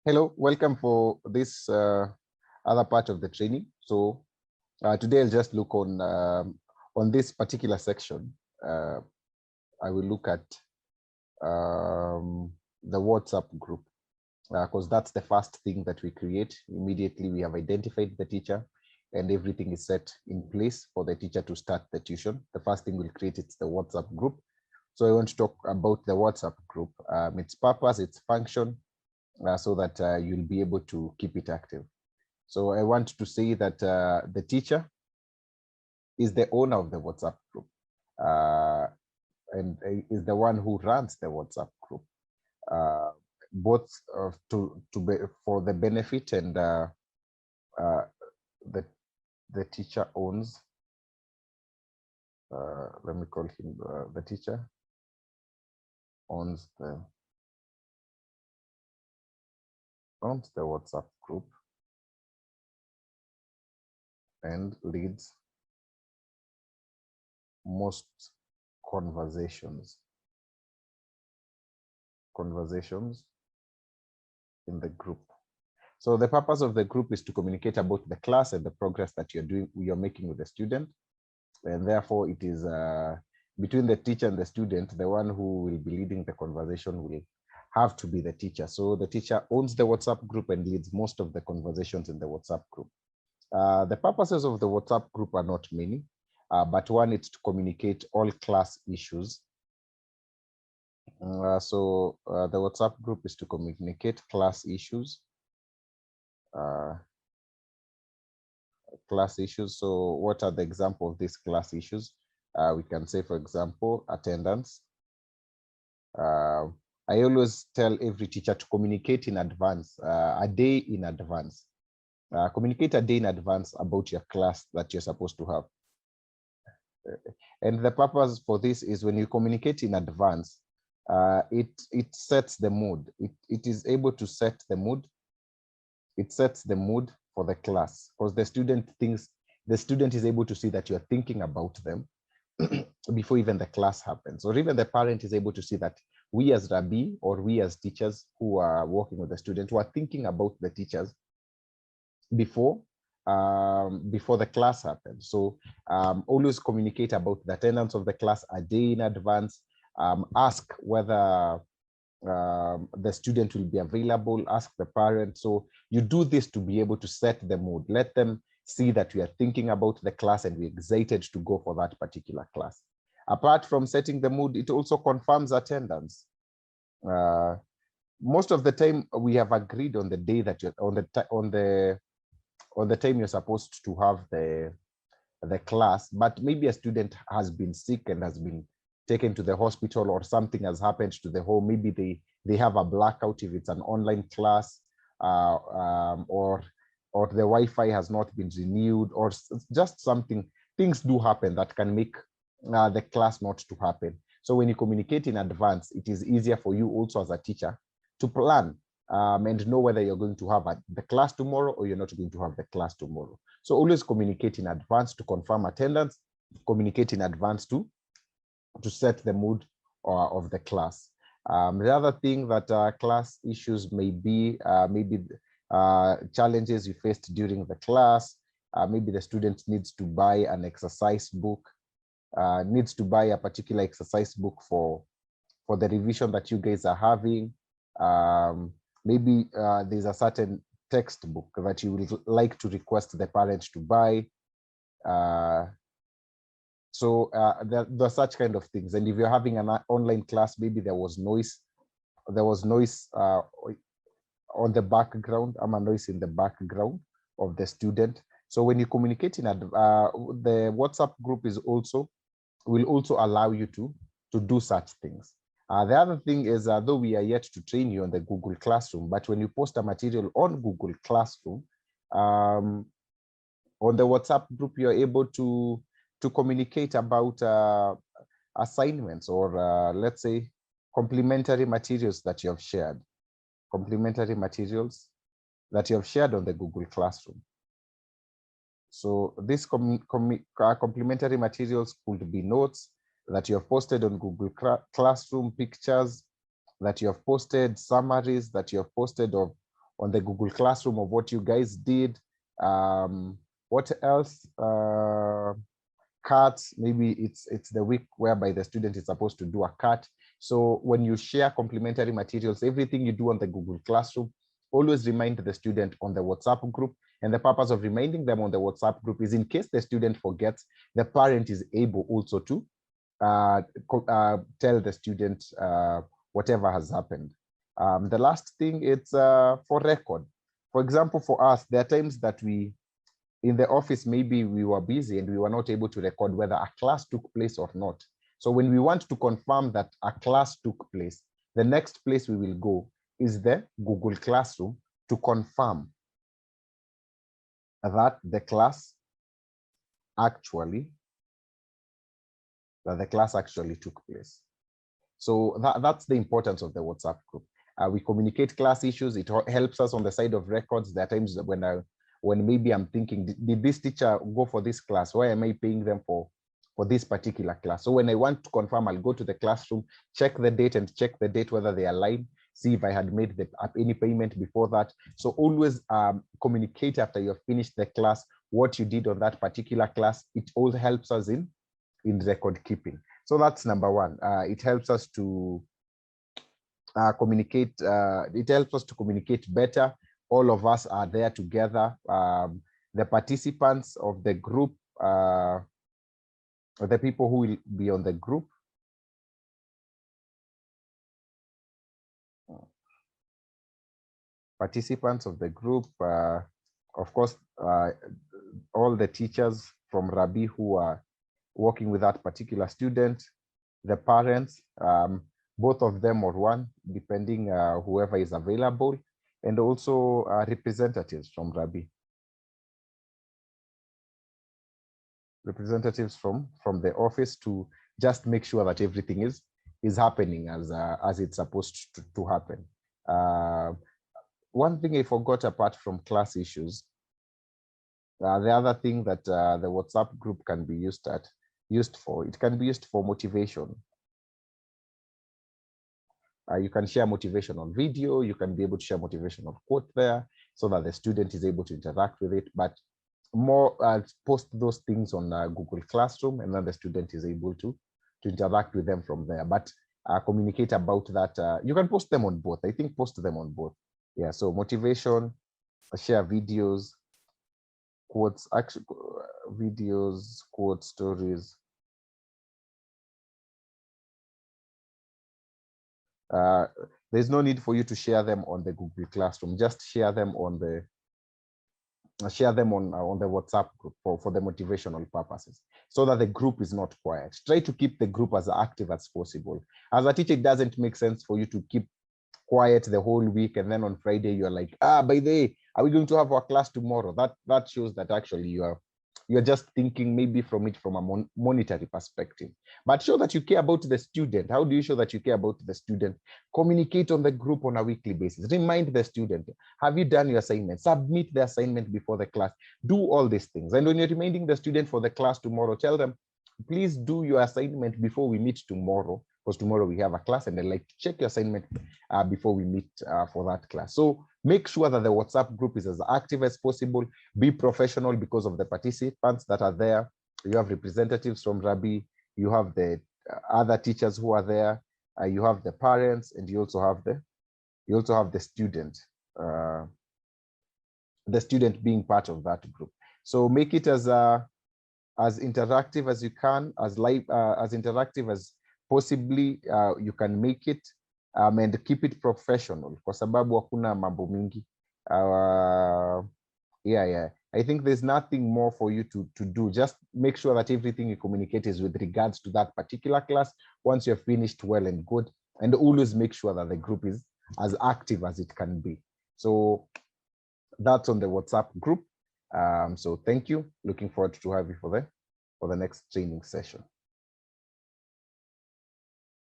Hello, welcome for this other part of the training. So today I'll just look on this particular section. I will look at the WhatsApp group because that's the first thing that we create. Immediately we have identified the teacher and everything is set in place for the teacher to start the tuition. The first thing we'll create is the WhatsApp group. So I want to talk about the WhatsApp group, its purpose, its function, so that you'll be able to keep it active. So I want to say that the teacher is the owner of the WhatsApp group and is the one who runs the WhatsApp group, both for the benefit and the teacher owns. Let me call him the teacher owns the WhatsApp group and leads most conversations in the group. So the purpose of the group is to communicate about the class and the progress that you're making with the student, and therefore it is between the teacher and the student. The one who will be leading the conversation will have to be the teacher. So the teacher owns the WhatsApp group and leads most of the conversations in the WhatsApp group. The purposes of the WhatsApp group are not many, but one is to communicate all class issues. So the WhatsApp group is to communicate class issues. So what are the example of these class issues? We can say, for example, attendance. I always tell every teacher to communicate in advance, a day in advance. Communicate a day in advance about your class that you're supposed to have. And the purpose for this is when you communicate in advance, it sets the mood. It is able to set the mood. It sets the mood for the class because the student is able to see that you're thinking about them before even the class happens, or even the parent is able to see that we as Rabbi or we as teachers who are working with the student who are thinking about the teachers before the class happens. So always communicate about the attendance of the class a day in advance. Ask whether the student will be available, ask the parent. So you do this to be able to set the mood. Let them see that we are thinking about the class and we're excited to go for that particular class. Apart from setting the mood, it also confirms attendance. Most of the time we have agreed on the day that you're on the time you're supposed to have the class, but maybe a student has been sick and has been taken to the hospital, or something has happened to the home. Maybe they have a blackout if it's an online class, or the Wi-Fi has not been renewed, or just something. Things do happen that can make the class not to happen. So when you communicate in advance, it is easier for you also as a teacher to plan and know whether you're going to have the class tomorrow or you're not going to have the class tomorrow. So always communicate in advance to confirm attendance, communicate in advance to set the mood of the class. The other thing that class issues may be, maybe challenges you faced during the class. Maybe the student needs to buy an exercise book, needs to buy a particular exercise book for the revision that you guys are having. Maybe there's a certain textbook that you would like to request the parent to buy. So there are such kind of things. And if you're having an online class, maybe there was noise on the background, noise in the background of the student. So when you communicate in the WhatsApp group will also allow you to do such things. The other thing is, though we are yet to train you on the Google Classroom, but when you post a material on Google Classroom, on the WhatsApp group, you're able to communicate about assignments, or let's say complementary materials that you have shared. Complementary materials that you have shared on the Google Classroom. So these complementary materials could be notes that you have posted on Google Classroom, pictures that you have posted, summaries that you have posted of on the Google Classroom of what you guys did. What else? Cards, maybe it's the week whereby the student is supposed to do a cut. So when you share complementary materials, everything you do on the Google Classroom, always remind the student on the WhatsApp group. And the purpose of reminding them on the WhatsApp group is in case the student forgets, the parent is able also to tell the student whatever has happened. The last thing, it's for record. For example, for us, there are times that we, in the office, maybe we were busy and we were not able to record whether a class took place or not. So when we want to confirm that a class took place, the next place we will go is the Google Classroom to confirm that the class actually took place. So that's the importance of the WhatsApp group. We communicate class issues. It helps us on the side of records. There are times when maybe I'm thinking, did this teacher go for this class? Why am I paying them for this particular class? So when I want to confirm, I'll go to the classroom, check the date whether they align, see if I had made any payment before that. So always communicate after you've finished the class, what you did on that particular class. It all helps us in record keeping. So that's number one. It helps us to communicate. It helps us to communicate better. All of us are there together. The participants of the group, the people who will be on the group, participants of the group, of course, all the teachers from Rabi who are working with that particular student, the parents, both of them or one, depending whoever is available, and also representatives from Rabi. Representatives from the office to just make sure that everything is happening as it's supposed to happen. One thing I forgot apart from class issues, the other thing that the WhatsApp group can be used for, it can be used for motivation. You can share motivational video, you can be able to share motivational quote there so that the student is able to interact with it, but more post those things on Google Classroom, and then the student is able to interact with them from there. But communicate about that. You can post them on both. I think post them on both. Yeah, so motivation, share videos, quotes, actually, videos, quotes, stories. There's no need for you to share them on the Google Classroom. Just share them on the WhatsApp group for the motivational purposes, so that the group is not quiet. Try to keep the group as active as possible. As a teacher, it doesn't make sense for you to keep quiet the whole week, and then on Friday you're like, by the way, are we going to have our class tomorrow? That shows that actually you're just thinking maybe from a monetary perspective, but show that you care about the student. How do you show that you care about the student? Communicate on the group on a weekly basis. Remind the student, have you done your assignment? Submit the assignment before the class. Do all these things. And when you're reminding the student for the class tomorrow, tell them, please do your assignment before we meet tomorrow, because tomorrow we have a class and I'd like to check your assignment before we meet for that class. So make sure that the WhatsApp group is as active as possible. Be professional because of the participants that are there. You have representatives from Rabi, you have the other teachers who are there, you have the parents, and you also have the student. The student being part of that group. So make it as interactive as you can, as interactive as possibly you can make it, and keep it professional, kwa sababu hakuna mambo mingi. I think there's nothing more for you to do. Just make sure that everything you communicate is with regards to that particular class. Once you're finished, well and good, and always make sure that the group is as active as it can be. So that's on the WhatsApp group. So thank you. Looking forward to have you for the next training session.